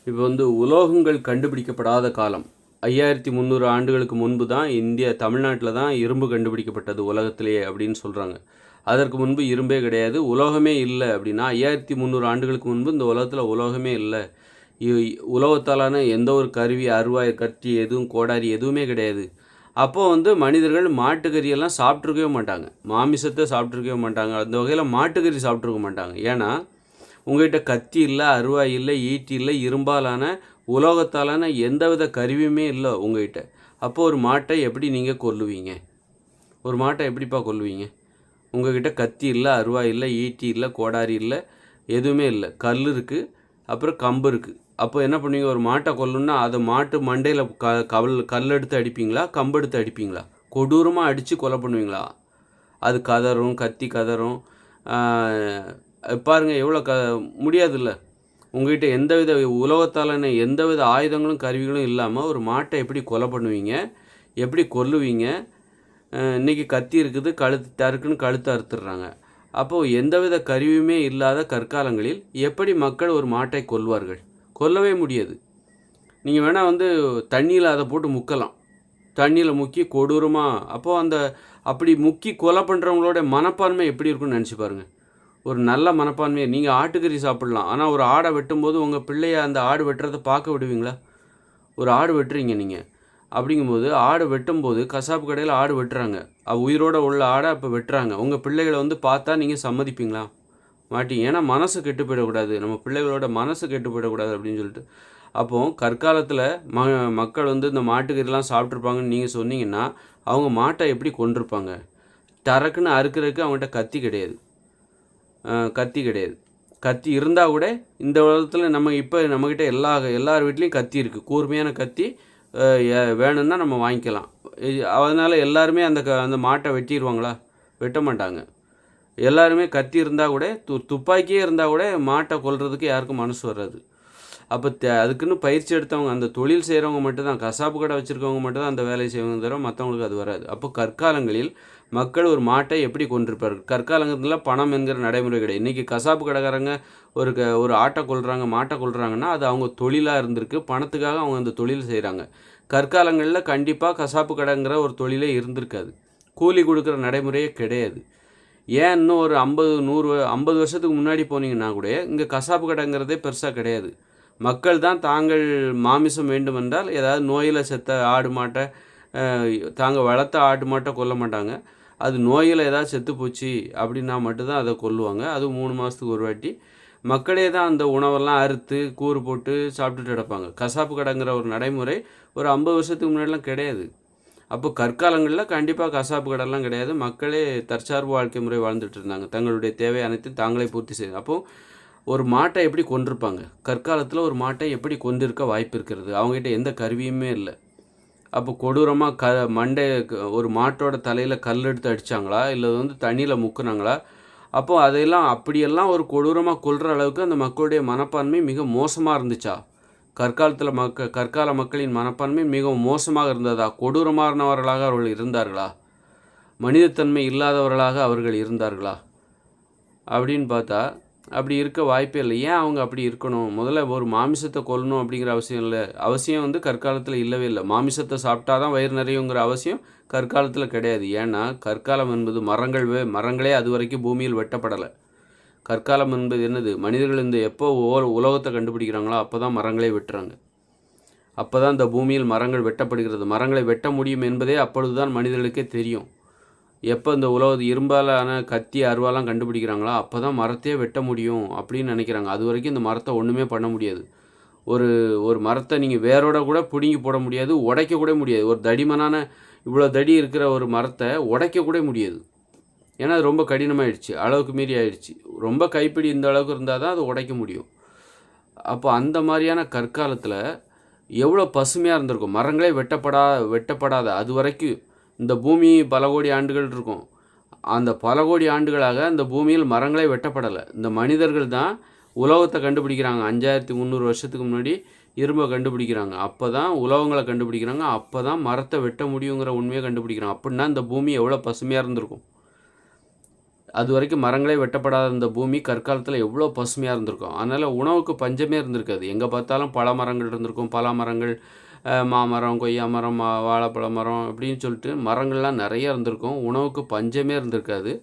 இப்போ உலோகங்கள் கண்டுபிடிக்கப்படாத காலம் 5300 ஆண்டுகளுக்கு முன்பு தான் தமிழ்நாட்டில் தான் இரும்பு கண்டுபிடிக்கப்பட்டது உலகத்திலேயே அப்படின்னு சொல்கிறாங்க. அதற்கு முன்பு இரும்பே கிடையாது, உலோகமே இல்லை. அப்படின்னா 5300 ஆண்டுகளுக்கு முன்பு இந்த உலகத்தில் உலோகமே இல்லை. உலோகத்தாலான எந்த ஒரு கருவி, அருவாய், கத்தி, எதுவும் கோடாரி எதுவுமே கிடையாது. அப்போது மனிதர்கள் மாட்டுக்கறியெல்லாம் சாப்பிட்ருக்கவே மாட்டாங்க, மாமிசத்தை சாப்பிட்ருக்கவே மாட்டாங்க. அந்த வகையில் மாட்டுக்கறி சாப்பிட்ருக்க மாட்டாங்க. ஏன்னா உங்கள்கிட்ட கத்தி இல்லை, அருவாய் இல்லை, ஈட்டி இல்லை, இரும்பாலான உலோகத்தாலான எந்தவித கருவியுமே இல்லை உங்கள்கிட்ட. அப்போது ஒரு மாட்டை எப்படி நீங்கள் கொல்லுவீங்க? ஒரு மாட்டை எப்படிப்பா கொல்லுவீங்க? உங்கள்கிட்ட கத்தி இல்லை, அருவாய் இல்லை, ஈட்டி இல்லை, கோடாரி இல்லை, எதுவுமே இல்லை. கல் இருக்குது, அப்புறம் கம்பு இருக்குது. அப்போ என்ன பண்ணுவீங்க? ஒரு மாட்டை கொல்லணுன்னா அதை மாட்டு மண்டையில் கல் எடுத்து அடிப்பீங்களா, கம்பு எடுத்து அடிப்பீங்களா? கொடூரமாக அடித்து கொலை பண்ணுவீங்களா? அது கதறும், கத்தி கதறும். பாருங்கள் எவ்வளோ முடியாதுல்ல. உங்கள்கிட்ட எந்தவித உலோகத்தாலான எந்தவித ஆயுதங்களும் கருவிகளும் இல்லாமல் ஒரு மாட்டை எப்படி கொலை பண்ணுவீங்க, எப்படி கொல்லுவீங்க? இன்றைக்கி கத்தி இருக்குது, கழுத்து கழுத்தை அறுத்துடுறாங்க. அப்போது எந்தவித கருவியுமே இல்லாத கற்காலங்களில் எப்படி மக்கள் ஒரு மாட்டை கொல்வார்கள்? கொல்லவே முடியாது. நீங்கள் வேணால் தண்ணியில் அதை போட்டு முக்கலாம், தண்ணியில் முக்கி கொடூரமாக. அப்போது அப்படி முக்கி கொலை பண்ணுறவங்களோட மனப்பான்மை எப்படி இருக்குன்னு நினச்சி பாருங்கள். ஒரு நல்ல மனப்பான்மையை. நீங்கள் ஆட்டுக்கறி சாப்பிட்லாம், ஆனால் ஒரு ஆடை வெட்டும்போது உங்கள் பிள்ளைய அந்த ஆடு வெட்டுறதை பார்க்க விடுவீங்களா? ஒரு ஆடு வெட்டுறீங்க நீங்கள், அப்படிங்கும்போது ஆடு வெட்டும்போது கசாப்பு கடையில் ஆடு வெட்டுறாங்க, உயிரோடு உள்ள ஆடை அப்போ வெட்டுறாங்க. உங்கள் பிள்ளைகளை பார்த்தா நீங்கள் சம்மதிப்பீங்களா? மாட்டீங்க. ஏன்னா மனசு கெட்டு போயிடக்கூடாது, நம்ம பிள்ளைகளோட மனசு கெட்டு போயிடக்கூடாது அப்படின்னு சொல்லிட்டு. அப்போது கற்காலத்தில் மக்கள் இந்த மாட்டுக்கறிலாம் சாப்பிட்ருப்பாங்கன்னு நீங்கள் சொன்னீங்கன்னா அவங்க மாட்டை எப்படி கொண்டிருப்பாங்க? டரக்குன்னு அறுக்கிறதுக்கு அவங்ககிட்ட கத்தி கிடையாது, கத்தி இருந்தால் கூட இந்த உலகத்தில் நம்மக்கிட்ட எல்லார் வீட்லேயும் கத்தி இருக்குது, கூர்மையான கத்தி. வேணும்னா நம்ம வாங்கிக்கலாம். அதனால் எல்லாருமே அந்த மாட்டை வெட்டிடுவாங்களா? வெட்ட மாட்டாங்க. எல்லாருமே கத்தி இருந்தால் கூட, துப்பாக்கியே இருந்தால் கூட மாட்டை கொல்றதுக்கு யாருக்கும் மனசு வராது. அப்போ அதுக்குன்னு பயிற்சி எடுத்தவங்க, அந்த தொழில் செய்கிறவங்க மட்டும்தான், கசாப்பு கடை வச்சுருக்கவங்க மட்டும்தான் அந்த வேலையை செய்வாங்க தவிர மற்றவங்களுக்கு அது வராது. அப்போ கற்காலங்களில் மக்கள் ஒரு மாட்டை எப்படி கொண்டிருப்பார்கள்? கற்காலங்களில் பணம் என்கிற நடைமுறை கிடையாது. இன்றைக்கி கசாப்பு கடைக்காரங்க ஒரு ஆட்டை கொல்றாங்க, மாட்டை கொல்றாங்கன்னா அது அவங்க தொழிலாக இருந்திருக்கு, பணத்துக்காக அவங்க அந்த தொழில் செய்கிறாங்க. கற்காலங்களில் கண்டிப்பாக கசாப்பு கடைங்கிற ஒரு தொழிலே இருந்திருக்காது, கூலி கொடுக்குற நடைமுறையே கிடையாது. ஏன் இன்னும் ஒரு 50 வருஷத்துக்கு முன்னாடி போனீங்கன்னா கூட இங்கே கசாப்பு கடைங்கிறதே பெருசாக கிடையாது. மக்கள் தான் தாங்கள் மாமிசம் வேண்டுமென்றால் ஏதாவது நோயில் செத்த ஆடு மாட்டை, தாங்கள் வளர்த்த ஆடு மாட்டை கொல்ல மாட்டாங்க. அது நோயில் ஏதாவது செத்து போச்சு அப்படின்னா மட்டும்தான் அதை கொல்லுவாங்க. அது 3 மாதத்துக்கு ஒரு வாட்டி. மக்களே தான் அந்த உணவெல்லாம் அறுத்து கூறு போட்டு சாப்பிட்டுட்டு கிடப்பாங்க. கசாப்பு கடைங்கிற ஒரு நடைமுறை ஒரு 50 வருஷத்துக்கு முன்னாடிலாம் கிடையாது. அப்போ கற்காலங்களில் கண்டிப்பாக கசாப்பு கடைலாம் கிடையாது. மக்களே தற்சார்பு வாழ்க்கை முறை வாழ்ந்துட்டு இருந்தாங்க, தங்களுடைய தேவை அனைத்தையும் தாங்களே பூர்த்தி செய்து. அப்போது ஒரு மாட்டை எப்படி கொண்டிருப்பாங்க? கற்காலத்தில் ஒரு மாட்டை எப்படி கொண்டிருக்க வாய்ப்பு இருக்கிறது? அவங்ககிட்ட எந்த கருவியுமே இல்லை. அப்போ கொடூரமாக ஒரு மாட்டோட தலையில் கல் எடுத்து அடித்தாங்களா, இல்லை தண்ணியில் முக்குனாங்களா? அப்போது அதையெல்லாம் அப்படியெல்லாம் ஒரு கொடூரமாக கொல்கிற அளவுக்கு அந்த மக்களுடைய மனப்பான்மை மிக மோசமாக இருந்துச்சா? கற்கால மக்களின் மனப்பான்மை மிகவும் மோசமாக இருந்ததா? கொடூரமானவர்களாக அவர்கள் இருந்தார்களா? மனிதத்தன்மை இல்லாதவர்களாக அவர்கள் இருந்தார்களா அப்படின்னு பார்த்தா அப்படி இருக்க வாய்ப்பே இல்லை. ஏன் அவங்க அப்படி இருக்கணும்? முதல்ல ஒரு மாமிசத்தை கொல்லணும் அப்படிங்கிற அவசியம் இல்லை. அவசியம் கற்காலத்தில் இல்லவே இல்லை. மாமிசத்தை சாப்பிட்டா தான் வயிறு நிறையுங்கிற அவசியம் கற்காலத்தில் கிடையாது. ஏன்னா கற்காலம் என்பது மரங்களே அது வரைக்கும் பூமியில் வெட்டப்படலை. கற்காலம் என்பது என்னது? மனிதர்கள் எப்போ உலோகத்தை கண்டுபிடிக்கிறாங்களோ அப்போ தான் மரங்களே வெட்டுறாங்க. அப்போ தான் இந்த பூமியில் மரங்கள் வெட்டப்படுகிறது. மரங்களை வெட்ட முடியும் என்பதே அப்பொழுது தான் மனிதர்களுக்கே தெரியும். எப்போ இந்த இரும்பாலான கத்தி, அருவாலாம் கண்டுபிடிக்கிறாங்களோ அப்போ தான் மரத்தையே வெட்ட முடியும் அப்படின்னு நினைக்கிறாங்க. அது வரைக்கும் இந்த மரத்தை ஒன்றுமே பண்ண முடியாது. ஒரு மரத்தை நீங்கள் வேரோட கூட பிடுங்கி போட முடியாது, உடைக்க கூட முடியாது. ஒரு தடிமனான இவ்வளோ தடி இருக்கிற ஒரு மரத்தை உடைக்க கூட முடியாது. ஏன்னா அது ரொம்ப கடினமாகிடுச்சு, அளவுக்கு மீறி ஆயிடுச்சு. ரொம்ப கைப்பிடி இந்த அளவுக்கு இருந்தால் தான் அதை உடைக்க முடியும். அப்போ அந்த மாதிரியான கற்காலத்தில் எவ்வளோ பசுமையாக இருந்திருக்கும். மரங்களே வெட்டப்படாத அது வரைக்கும் இந்த பூமி பல கோடி ஆண்டுகள் இருக்கும். அந்த பல கோடி ஆண்டுகளாக இந்த பூமியில் மரங்களே வெட்டப்படலை. இந்த மனிதர்கள் தான் உலோகத்தை கண்டுபிடிக்கிறாங்க. 5300 வருஷத்துக்கு முன்னாடி இரும்பை கண்டுபிடிக்கிறாங்க. அப்போ தான் உலோகங்களை கண்டுபிடிக்கிறாங்க. அப்போ தான் மரத்தை வெட்ட முடியுங்கிற உண்மையை கண்டுபிடிக்கிறாங்க. அப்படின்னா இந்த பூமி எவ்வளோ பசுமையாக இருந்திருக்கும். அது வரைக்கும் மரங்களே வெட்டப்படாத இந்த பூமி கற்காலத்தில் எவ்வளோ பசுமையாக இருந்திருக்கும். அதனால் உணவுக்கு பஞ்சமே இருந்திருக்காது. எங்கே பார்த்தாலும் பல மரங்கள் இருந்திருக்கும். பலா மரங்கள், மாமரம், கொய்யா மரம், வாழைப்பழ மரம் அப்படின்னு சொல்லிட்டு மரங்கள்லாம் நிறைய இருந்திருக்கும். உணவுக்கு பஞ்சமே இருந்திருக்காது.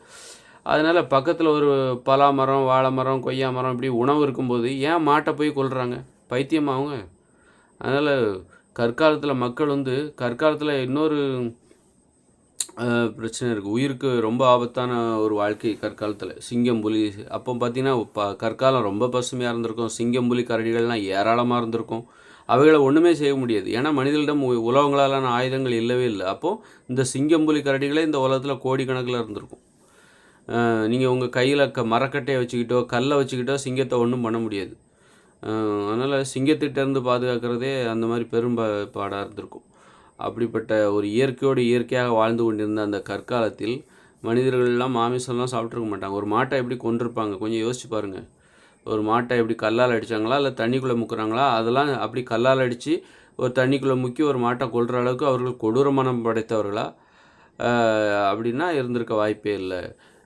அதனால் பக்கத்தில் ஒரு பலா மரம், வாழை மரம், கொய்யா மரம் இப்படி உணவு இருக்கும்போது ஏன் மாட்டை போய் கொல்றாங்க? பைத்தியமா அவங்க? அதனால் கற்காலத்தில் மக்கள் கற்காலத்தில் இன்னொரு பிரச்சனை இருக்குது. உயிருக்கு ரொம்ப ஆபத்தான ஒரு வாழ்க்கை கற்காலத்தில். சிங்கம், புலி அப்போ பார்த்திங்கன்னா கற்காலம் ரொம்ப பசுமையாக இருந்திருக்கும். சிங்கம், புலி, கரடிகள்லாம் ஏராளமாக இருந்திருக்கும். அவைகளை ஒன்றுமே செய்ய முடியாது. ஏன்னா மனிதர்களிடம் உலகங்களாலான ஆயுதங்கள் இல்லவே இல்லை. அப்போது இந்த சிங்கம், புலி, கரடிகளே இந்த உலகத்தில் கோடிக்கணக்கில் இருந்திருக்கும். நீங்கள் உங்கள் கையில் மரக்கட்டையை வச்சுக்கிட்டோ கல்லை வச்சுக்கிட்டோ சிங்கத்தை ஒன்றும் பண்ண முடியாது. அதனால் சிங்கத்திட்டேருந்து பாதுகாக்கிறதே அந்த மாதிரி பாடாக இருந்திருக்கும். அப்படிப்பட்ட ஒரு இயற்கையோடு இயற்கையாக வாழ்ந்து கொண்டிருந்த அந்த கற்காலத்தில் மனிதர்கள்லாம் மாமிசம்லாம் சாப்பிட்ருக்க மாட்டாங்க. ஒரு மாட்டை எப்படி கொண்டிருப்பாங்க கொஞ்சம் யோசிச்சு பாருங்கள். ஒரு மாட்டை எப்படி கல்லால் அடித்தாங்களா இல்லை தண்ணிக்குள்ளே முக்குறாங்களா? அதெல்லாம் அப்படி கல்லால் அடித்து ஒரு தண்ணிக்குள்ளே முக்கி ஒரு மாட்டை கொல்கிற அளவுக்கு அவர்கள் கொடூர மனம் படைத்தவர்களா அப்படின்னா இருந்திருக்க வாய்ப்பே இல்லை.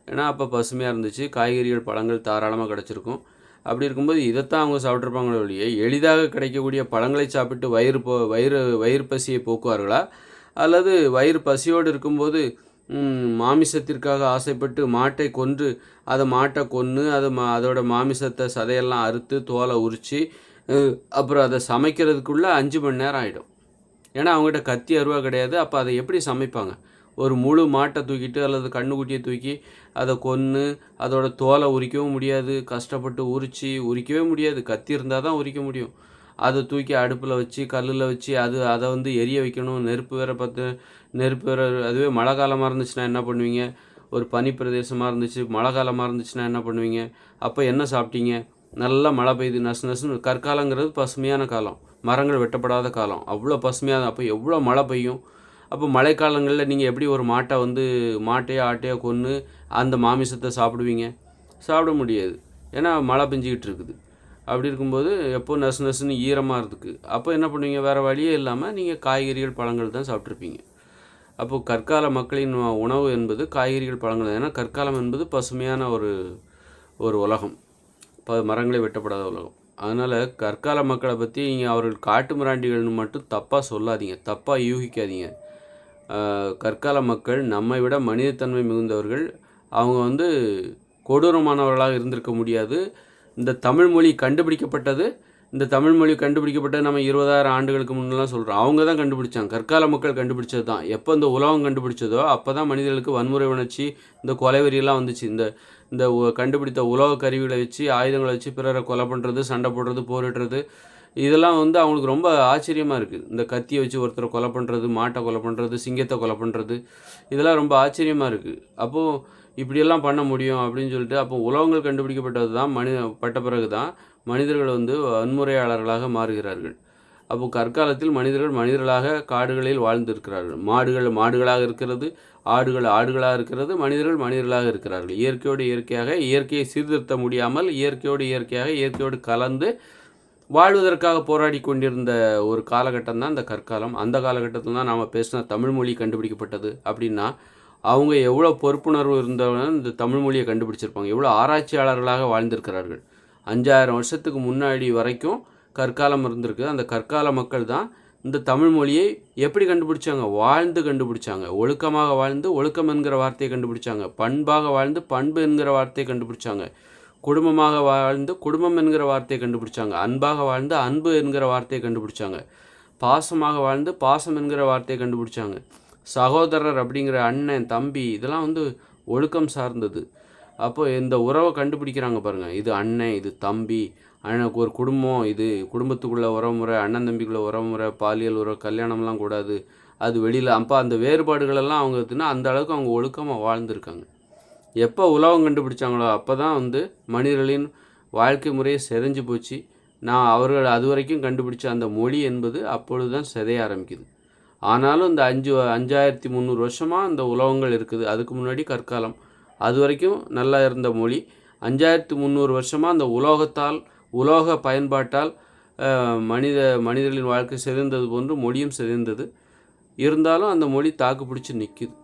ஏன்னா அப்போ பசுமையாக இருந்துச்சு. காய்கறிகள், பழங்கள் தாராளமாக கிடச்சிருக்கும். அப்படி இருக்கும்போது இதைத்தான் அவங்க சாப்பிட்ருப்பாங்களே ஒழிய எளிதாக கிடைக்கக்கூடிய பழங்களை சாப்பிட்டு வயிறு பசியை போக்குவார்களா? அல்லது வயிறு பசியோடு இருக்கும்போது மாமிசத்திற்காக ஆசைப்பட்டு மாட்டை கொன்று மாட்டை கொன்று அதோட மாமிசத்தை சதையெல்லாம் அறுத்து தோலை உரித்து அப்புறம் அதை சமைக்கிறதுக்குள்ளே 5 மணி நேரம் ஆகிடும். ஏன்னா அவங்ககிட்ட கத்தி அருவா கிடையாது. அப்போ அதை எப்படி சமைப்பாங்க? ஒரு முழு மாட்டை தூக்கிட்டு அல்லது கண்ணுக்குட்டியை தூக்கி அதை கொன்று அதோட தோலை உரிக்கவும் முடியாது. கஷ்டப்பட்டு உரிக்கவே முடியாது. கத்தி இருந்தால் தான் உரிக்க முடியும். அதை தூக்கி அடுப்பில் வச்சு கல்லில் வச்சு அதை எரிய வைக்கணும். நெருப்பு வேறு அதுவே மழை காலமாக இருந்துச்சுன்னா என்ன பண்ணுவீங்க? ஒரு பனி பிரதேசமாக இருந்துச்சு, மழை காலமாக இருந்துச்சுன்னா என்ன பண்ணுவீங்க? அப்போ என்ன சாப்பிட்டீங்க? நல்லா மழை பெய்யுது, நசுன்னு. கற்காலங்கிறது பசுமையான காலம், மரங்கள் வெட்டப்படாத காலம், அவ்வளோ பசுமையாக. அப்போ எவ்வளோ மழை பெய்யும்? அப்போ மழைக்காலங்களில் நீங்கள் எப்படி ஒரு மாட்டையோ ஆட்டையோ கொன்று அந்த மாமிசத்தை சாப்பிடுவீங்க? சாப்பிட முடியாது. ஏன்னா மழை பெஞ்சிக்கிட்டு இருக்குது. அப்படி இருக்கும்போது எப்போ நசுன்னு ஈரமாக இருக்குது. அப்போ என்ன பண்ணுவீங்க? வேறு வழியே இல்லாமல் நீங்கள் காய்கறிகள், பழங்கள் தான் சாப்பிட்ருப்பீங்க. அப்போது கற்கால மக்களின் உணவு என்பது காய்கறிகள், பழங்கள் தான். ஏன்னா கற்காலம் என்பது பசுமையான ஒரு உலகம், மரங்களே வெட்டப்படாத உலகம். அதனால் கற்கால மக்களை பற்றி நீங்கள் அவர்கள் காட்டு மிராண்டிகள்னு மட்டும் தப்பாக சொல்லாதீங்க, தப்பாக யூகிக்காதீங்க. கற்கால மக்கள் நம்மை விட மனிதத்தன்மை மிகுந்தவர்கள். அவங்க கொடூரமானவர்களாக இருந்திருக்க முடியாது. இந்த தமிழ்மொழி கண்டுபிடிக்கப்பட்டது நம்ம 20,000 ஆண்டுகளுக்கு முன்னெல்லாம் சொல்கிறோம். அவங்க தான் கண்டுபிடிச்சாங்க. கற்கால மக்கள் கண்டுபிடிச்சது தான். எப்போ இந்த உலகம் கண்டுபிடிச்சதோ அப்போ தான் மனிதர்களுக்கு வன்முறை உணர்ச்சி, இந்த கொலைவெறியெல்லாம் வந்துச்சு. இந்த கண்டுபிடித்த உலக கருவிகளை வச்சு, ஆயுதங்களை வச்சு பிறரை கொலை பண்ணுறது, சண்டை போடுறது, போரிடுறது, இதெல்லாம் அவங்களுக்கு ரொம்ப ஆச்சரியமாக இருக்குது. இந்த கத்தியை வச்சு ஒருத்தரை கொலை பண்ணுறது, மாட்டை கொலை பண்ணுறது, சிங்கத்தை கொலை பண்ணுறது, இதெல்லாம் ரொம்ப ஆச்சரியமாக இருக்குது. அப்போது இப்படியெல்லாம் பண்ண முடியும் அப்படின்னு சொல்லிட்டு அப்போ உலகங்கள் கண்டுபிடிக்கப்பட்டது தான் பட்ட பிறகு தான் மனிதர்கள் வன்முறையாளர்களாக மாறுகிறார்கள். அப்போது கற்காலத்தில் மனிதர்களாக காடுகளில் வாழ்ந்திருக்கிறார்கள். மாடுகள் மாடுகளாக இருக்கிறது, ஆடுகள் ஆடுகளாக இருக்கிறது, மனிதர்களாக இருக்கிறார்கள். இயற்கையோடு இயற்கையாக, இயற்கையை சீர்திருத்த முடியாமல் இயற்கையோடு கலந்து வாழ்வதற்காக போராடி கொண்டிருந்த ஒரு காலகட்டம் தான் இந்த கற்காலம். அந்த காலகட்டத்தில் தான் நாம் பேசின தமிழ்மொழி கண்டுபிடிக்கப்பட்டது. அப்படின்னா அவங்க எவ்வளோ பொறுப்புணர்வு இருந்தவங்க இந்த தமிழ்மொழியை கண்டுபிடிச்சிருப்பாங்க, எவ்வளோ ஆராய்ச்சியாளர்களாக வாழ்ந்திருக்கிறார்கள். 5000 வருஷத்துக்கு முன்னாடி வரைக்கும் கற்காலம் இருந்திருக்கு. அந்த கற்கால மக்கள் தான் இந்த தமிழ்மொழியை எப்படி கண்டுபிடிச்சாங்க? கண்டுபிடிச்சாங்க. ஒழுக்கமாக வாழ்ந்து ஒழுக்கம் என்கிற வார்த்தையை கண்டுபிடிச்சாங்க. பண்பாக வாழ்ந்து பண்பு என்கிற வார்த்தையை கண்டுபிடிச்சாங்க. குடும்பமாக வாழ்ந்து குடும்பம் என்கிற வார்த்தையை கண்டுபிடிச்சாங்க. அன்பாக வாழ்ந்து அன்பு என்கிற வார்த்தையை கண்டுபிடிச்சாங்க. பாசமாக வாழ்ந்து பாசம் என்கிற வார்த்தையை கண்டுபிடிச்சாங்க. சகோதரர் அப்படிங்கிற அண்ணன், தம்பி, இதெல்லாம் ஒழுக்கம் சார்ந்தது. அப்போ இந்த உறவை கண்டுபிடிக்கிறாங்க பாருங்கள். இது அண்ணன், இது தம்பி, அண்ணனுக்கு ஒரு குடும்பம், இது குடும்பத்துக்குள்ளே உறவுமுறை, அண்ணன் தம்பிக்குள்ளே உறவுமுறை, பாலியல் உறவு, கல்யாணம்லாம் கூடாது, அது வெளியில். அப்போ அந்த வேறுபாடுகளெல்லாம் அவங்க அந்த அளவுக்கு அவங்க ஒழுக்கமாக வாழ்ந்துருக்காங்க. எப்போ உலகம் கண்டுபிடிச்சாங்களோ அப்போ தான் மனிதர்களின் வாழ்க்கை முறையை சிதைஞ்சு போச்சு. அவர்கள் அது வரைக்கும் கண்டுபிடிச்ச அந்த மொழி என்பது அப்பொழுது தான் சிதைய ஆரம்பிக்குது. ஆனாலும் இந்த 5300 வருஷமாக இந்த உலகங்கள் இருக்குது. அதுக்கு முன்னாடி கற்காலம், அது வரைக்கும் நல்லா இருந்த மொழி. 5300 வருஷமாக அந்த உலோக பயன்பாட்டால் மனிதர்களின் வாழ்க்கை சிதைந்தது போன்று மொழியும் சிதைந்தது. இருந்தாலும் அந்த மொழி தாக்கு பிடிச்சி நிற்கிது.